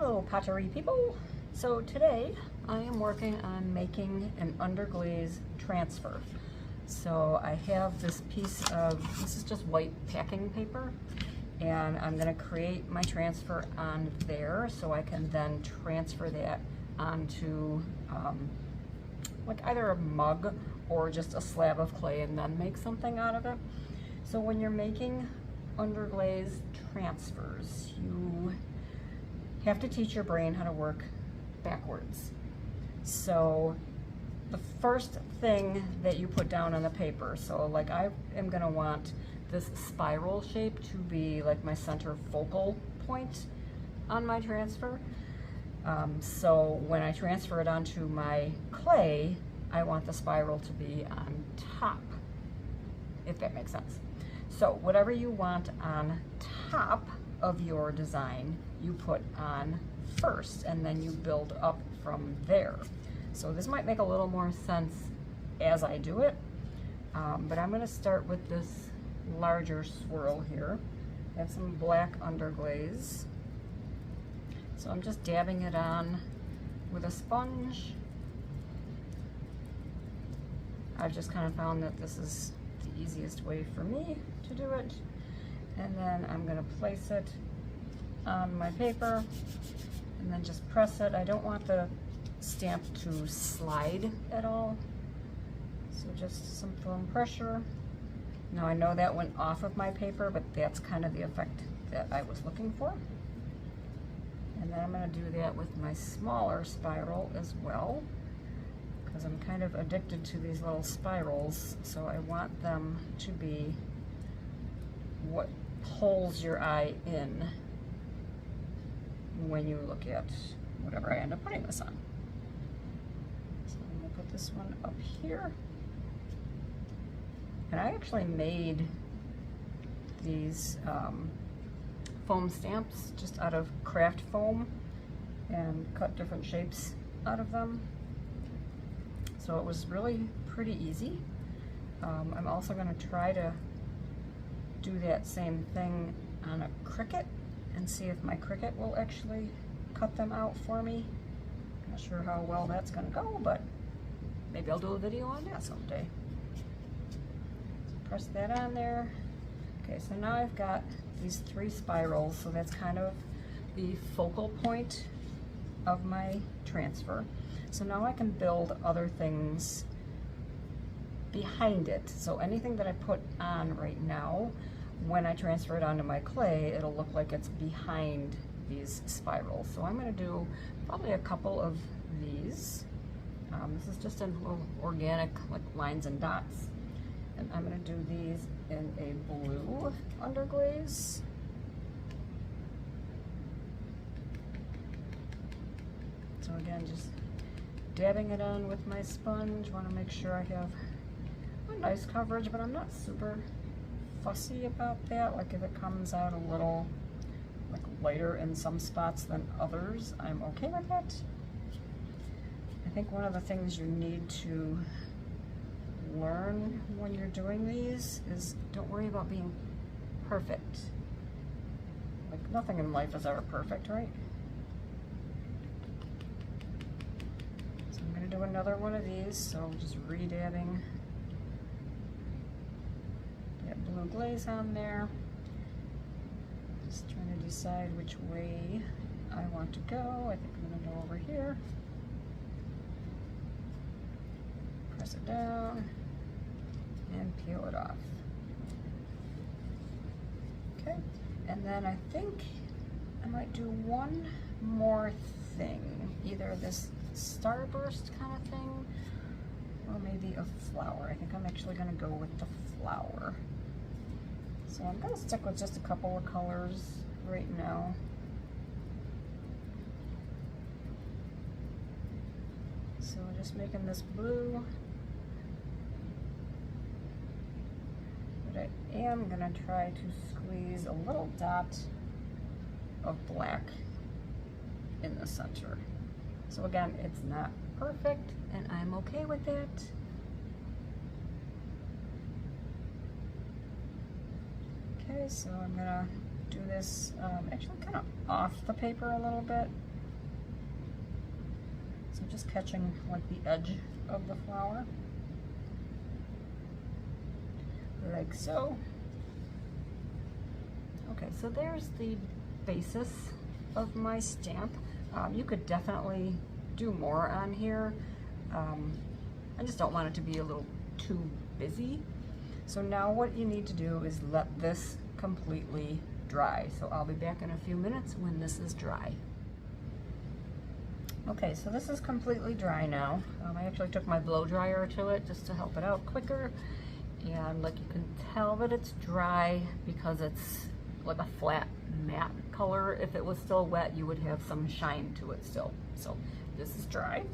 Hello pottery people! So today I am working on making an underglaze transfer. So I have this piece of, this is just white packing paper, and I'm going to create my transfer on there so I can then transfer that onto like either a mug or just a slab of clay and then make something out of it. So when you're making underglaze transfers, you have to teach your brain how to work backwards. So the first thing that you put down on the paper, so like I am going to want this spiral shape to be like my center focal point on my transfer. So when I transfer it onto my clay, I want the spiral to be on top, if that makes sense. So whatever you want on top of your design, you put on first, and then you build up from there. So this might make a little more sense as I do it, but I'm going to start with this larger swirl here. I have some black underglaze, so I'm just dabbing it on with a sponge. I've just kind of found that this is the easiest way for me to do it. And then I'm going to place it on my paper and then just press it. I don't want the stamp to slide at all, so just some firm pressure. Now I know that went off of my paper, but that's kind of the effect that I was looking for. And then I'm going to do that with my smaller spiral as well, because I'm kind of addicted to these little spirals, so I want them to be what pulls your eye in when you look at whatever I end up putting this on. So I'm going to put this one up here. And I actually made these foam stamps just out of craft foam and cut different shapes out of them. So it was really pretty easy. I'm also going to try to do that same thing on a Cricut and see if my Cricut will actually cut them out for me. Not sure how well that's going to go, but maybe I'll do a video on that someday. So press that on there. Okay, so now I've got these 3 spirals, so that's kind of the focal point of my transfer. So now I can build other things behind it. So anything that I put on right now, when I transfer it onto my clay, it'll look like it's behind these spirals. So I'm going to do probably a couple of these. This is just in little organic like lines and dots. And I'm going to do these in a blue underglaze. So again, just dabbing it on with my sponge. Want to make sure I have a nice coverage, but I'm not super fussy about that. Like if it comes out a little like lighter in some spots than others, I'm okay with that. I think one of the things you need to learn when you're doing these is don't worry about being perfect. Like nothing in life is ever perfect, right? So I'm going to do another one of these, so just re-dabbing that blue glaze on there. Just trying to decide which way I want to go. I think I'm going to go over here. Press it down and peel it off. Okay, and then I think I might do one more thing, either this starburst kind of thing or maybe a flower. I think I'm actually going to go with the flower. So I'm going to stick with just a couple of colors right now. So just making this blue. But I am going to try to squeeze a little dot of black in the center. So again, it's not perfect, and I'm okay with that. Okay, so I'm gonna do this actually kind of off the paper a little bit. So just catching like the edge of the flower, like so. Okay, so there's the basis of my stamp. You could definitely do more on here. I just don't want it to be a little too busy. So now what you need to do is let this completely dry. So I'll be back in a few minutes when this is dry. Okay, so this is completely dry now. I actually took my blow dryer to it just to help it out quicker. And like you can tell that it's dry because it's like a flat matte color. If it was still wet, you would have some shine to it still. So this is dry.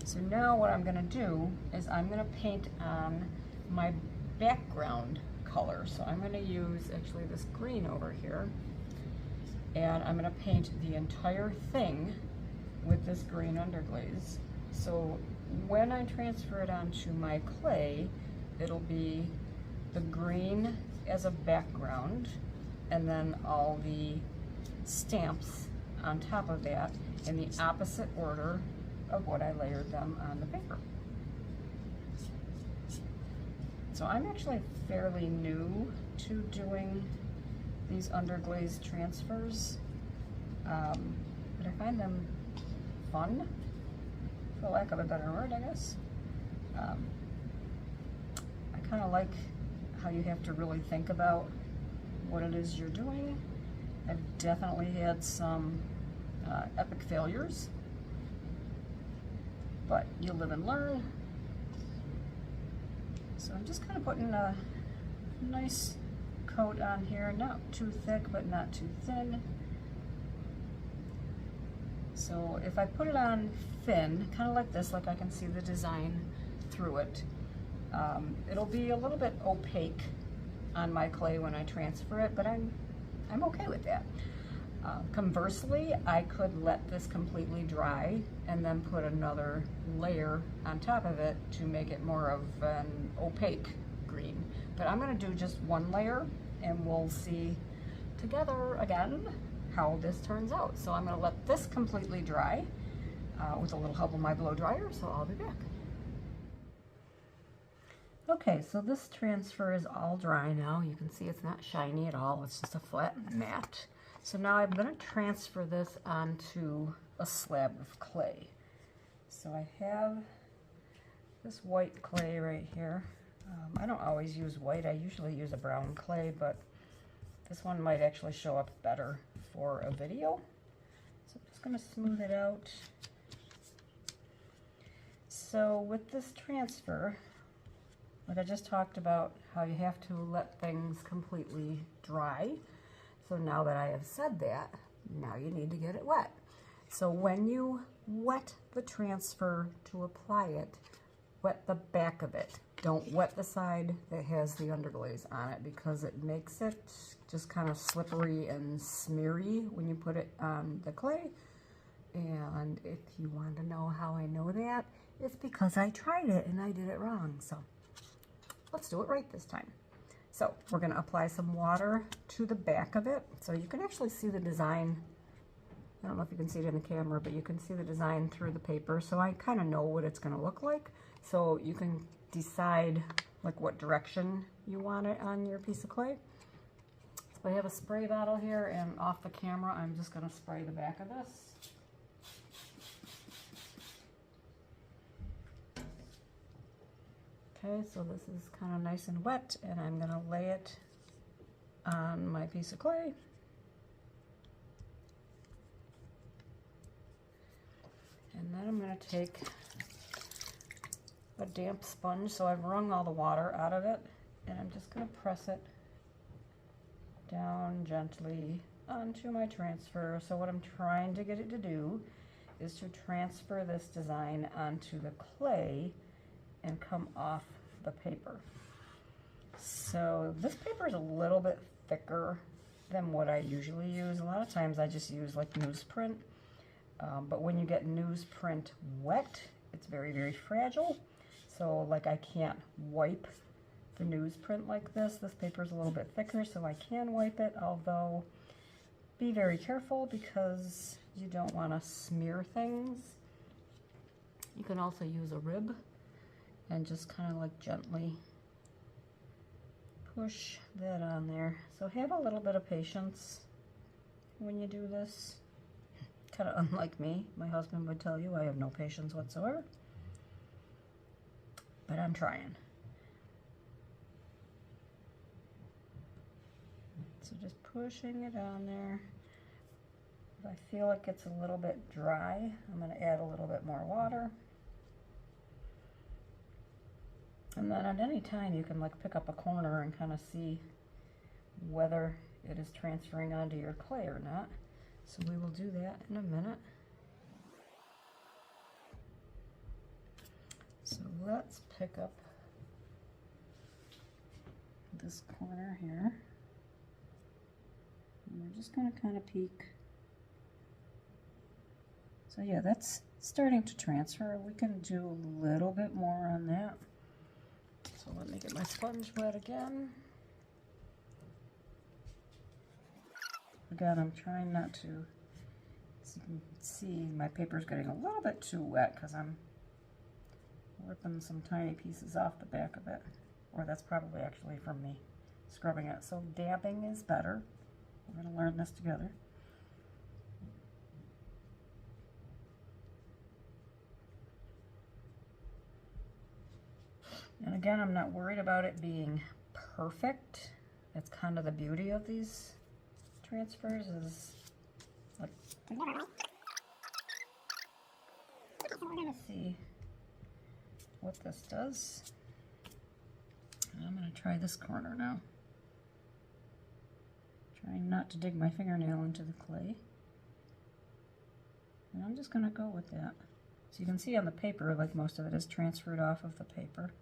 So now what I'm gonna do is I'm gonna paint on my background color. So I'm gonna use actually this green over here, and I'm gonna paint the entire thing with this green underglaze. So when I transfer it onto my clay, it'll be the green as a background, and then all the stamps on top of that in the opposite order of what I layered them on the paper. So I'm actually fairly new to doing these underglaze transfers, but I find them fun, for lack of a better word, I guess. I kind of like how you have to really think about what it is you're doing. I've definitely had some epic failures, but you live and learn. So I'm just kind of putting a nice coat on here, not too thick, but not too thin. So if I put it on thin, kind of like this, like I can see the design through it, it'll be a little bit opaque on my clay when I transfer it, but I'm okay with that. Conversely, I could let this completely dry and then put another layer on top of it to make it more of an opaque green. But I'm going to do just one layer, and we'll see together again how this turns out. So I'm going to let this completely dry with a little help of my blow dryer, so I'll be back. Okay, so this transfer is all dry now. You can see it's not shiny at all. It's just a flat matte. So now I'm going to transfer this onto a slab of clay. So I have this white clay right here. I don't always use white. I usually use a brown clay, but this one might actually show up better for a video. So I'm just going to smooth it out. So with this transfer, like I just talked about, how you have to let things completely dry. So now that I have said that, now you need to get it wet. So when you wet the transfer to apply it, wet the back of it. Don't wet the side that has the underglaze on it, because it makes it just kind of slippery and smeary when you put it on the clay. And if you want to know how I know that, it's because I tried it and I did it wrong. So let's do it right this time. So we're going to apply some water to the back of it. So you can actually see the design. I don't know if you can see it in the camera, but you can see the design through the paper. So I kind of know what it's going to look like. So you can decide like what direction you want it on your piece of clay. So I have a spray bottle here, and off the camera, I'm just going to spray the back of this. Okay, so this is kind of nice and wet, and I'm going to lay it on my piece of clay. And then I'm going to take a damp sponge, so I've wrung all the water out of it, and I'm just going to press it down gently onto my transfer. So what I'm trying to get it to do is to transfer this design onto the clay and come off the paper. So this paper is a little bit thicker than what I usually use. A lot of times I just use like newsprint, but when you get newsprint wet, it's very, very fragile. So like I can't wipe the newsprint like this. This paper is a little bit thicker, so I can wipe it, although be very careful because you don't want to smear things You can also use a rib and just kind of like gently push that on there. So have a little bit of patience when you do this. Kind of unlike me. My husband would tell you I have no patience whatsoever. But I'm trying. So just pushing it on there. If I feel it gets a little bit dry, I'm going to add a little bit more water. And then at any time you can like pick up a corner and kind of see whether it is transferring onto your clay or not. So we will do that in a minute. So let's pick up this corner here. And we're just going to kind of peek. So yeah, that's starting to transfer. We can do a little bit more on that. So let me get my sponge wet again. Again, I'm trying not to, as you can see, my paper's getting a little bit too wet because I'm ripping some tiny pieces off the back of it. Or that's probably actually from me scrubbing it. So dabbing is better. We're going to learn this together. And again, I'm not worried about it being perfect. That's kind of the beauty of these transfers is like, we're going to see what this does. And I'm going to try this corner now. Trying not to dig my fingernail into the clay. And I'm just going to go with that. So you can see on the paper, like most of it is transferred off of the paper.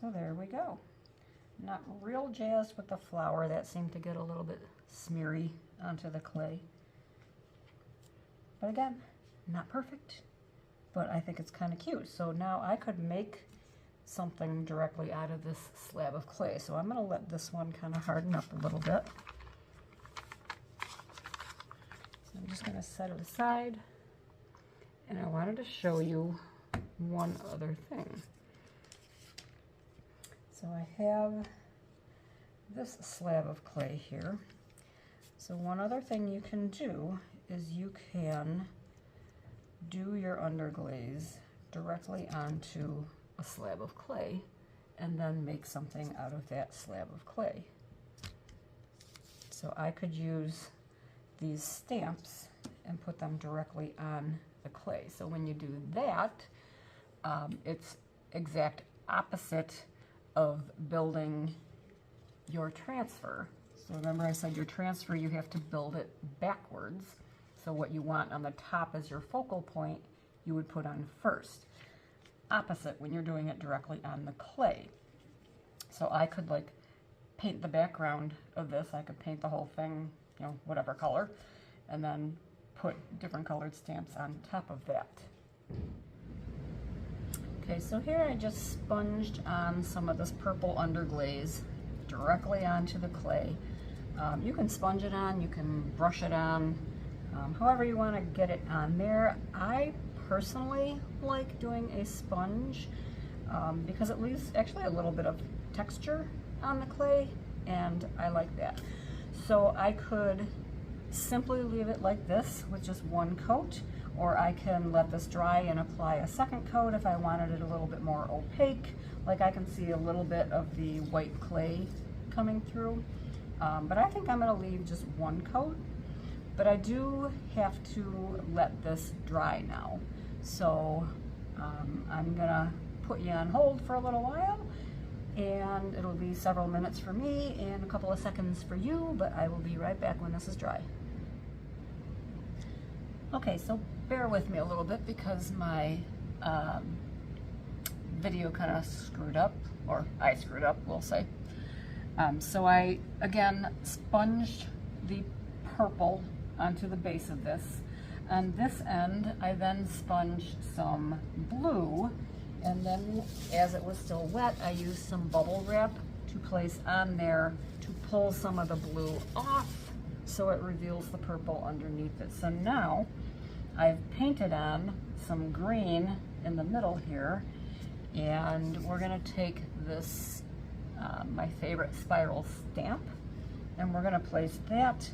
So there we go. Not real jazzed with the flour. That seemed to get a little bit smeary onto the clay. But again, not perfect, but I think it's kind of cute. So now I could make something directly out of this slab of clay. So I'm going to let this one kind of harden up a little bit. So I'm just going to set it aside. And I wanted to show you one other thing. So I have this slab of clay here. So one other thing you can do is you can do your underglaze directly onto a slab of clay and then make something out of that slab of clay. So I could use these stamps and put them directly on the clay. So when you do that, it's exact opposite of building your transfer. So remember I said your transfer, you have to build it backwards. So what you want on the top as your focal point, you would put on first. Opposite when you're doing it directly on the clay. So I could like paint the background of this. I could paint the whole thing, you know, whatever color, and then put different colored stamps on top of that. Okay, so here I just sponged on some of this purple underglaze directly onto the clay. You can sponge it on, you can brush it on, however you want to get it on there. I personally like doing a sponge because it leaves actually a little bit of texture on the clay, and I like that. So I could simply leave it like this with just one coat, or I can let this dry and apply a second coat if I wanted it a little bit more opaque. Like I can see a little bit of the white clay coming through. But I think I'm going to leave just one coat. But I do have to let this dry now. So I'm going to put you on hold for a little while. And it'll be several minutes for me and a couple of seconds for you, but I will be right back when this is dry. Okay, so bear with me a little bit because my video kind of screwed up, or I screwed up, we'll say. So I, again, sponged the purple onto the base of this. On this end, I then sponged some blue, and then as it was still wet, I used some bubble wrap to place on there to pull some of the blue off so it reveals the purple underneath it. So now I've painted on some green in the middle here, and we're gonna take this, my favorite spiral stamp, and we're gonna place that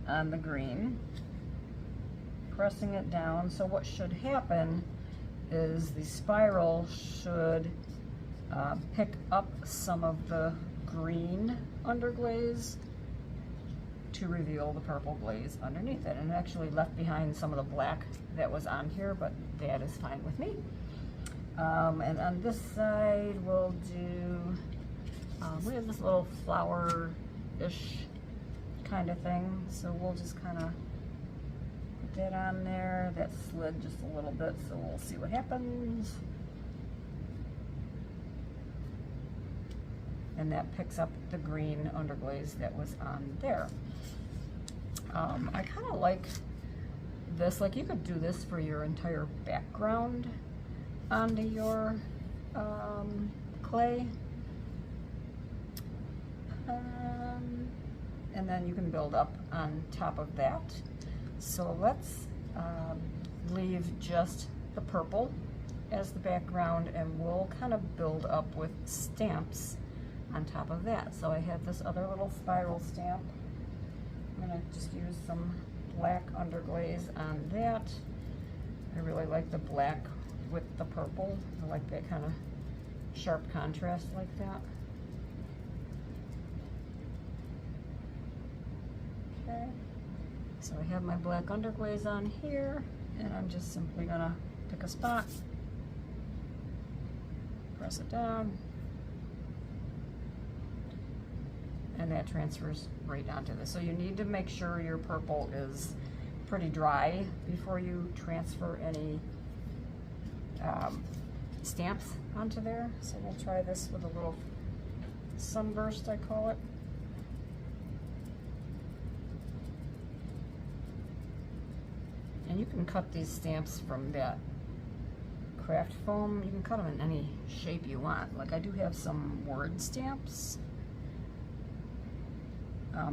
on the green, pressing it down. So what should happen is the spiral should pick up some of the green underglaze to reveal the purple glaze underneath it, and it actually left behind some of the black that was on here, but that is fine with me. And on this side we'll do, we have this little flower-ish kind of thing, so we'll just kind of put that on there. That slid just a little bit, so we'll see what happens. And that picks up the green underglaze that was on there. I kind of like this, like you could do this for your entire background onto your clay. And then you can build up on top of that. So let's leave just the purple as the background, and we'll kind of build up with stamps on top of that. So I have this other little spiral stamp. I'm gonna just use some black underglaze on that. I really like the black with the purple. I like that kind of sharp contrast like that. Okay, so I have my black underglaze on here, and I'm just simply gonna pick a spot, press it down, and that transfers right onto this. So you need to make sure your purple is pretty dry before you transfer any stamps onto there. So we'll try this with a little sunburst, I call it. And you can cut these stamps from that craft foam. You can cut them in any shape you want. Like I do have some word stamps.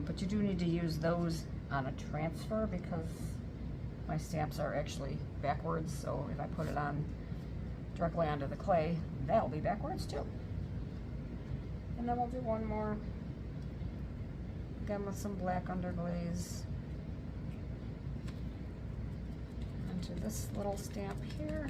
But you do need to use those on a transfer because my stamps are actually backwards, so if I put it on directly onto the clay, that'll be backwards too. And then we'll do one more, again with some black underglaze onto this little stamp here.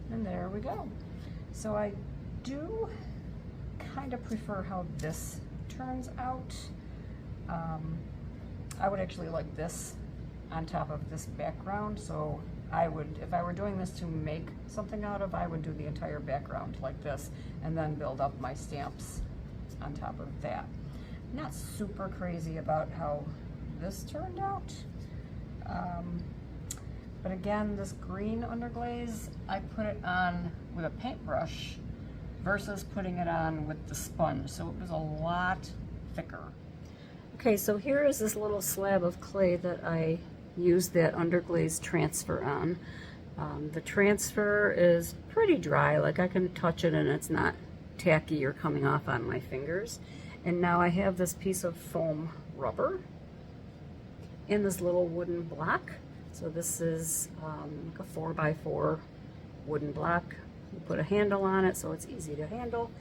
And there we go. So I do kind of prefer how this turns out. I would actually like this on top of this background. So I would, if I were doing this to make something out of, I would do the entire background like this and then build up my stamps on top of that. Not super crazy about how this turned out. But again, this green underglaze, I put it on with a paintbrush versus putting it on with the sponge, so it was a lot thicker. Okay, so here is this little slab of clay that I used that underglaze transfer on. The transfer is pretty dry, like I can touch it and it's not tacky or coming off on my fingers. And now I have this piece of foam rubber and this little wooden block. So this is like a 4x4 wooden block. You put a handle on it so it's easy to handle.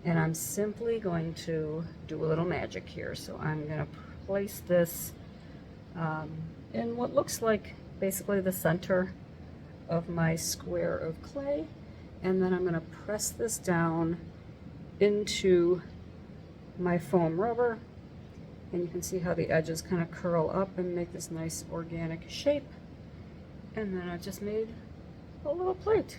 And I'm simply going to do a little magic here. So I'm going to place this in what looks like basically the center of my square of clay. And then I'm going to press this down into my foam rubber. And you can see how the edges kind of curl up and make this nice organic shape. And then I just made a little plate.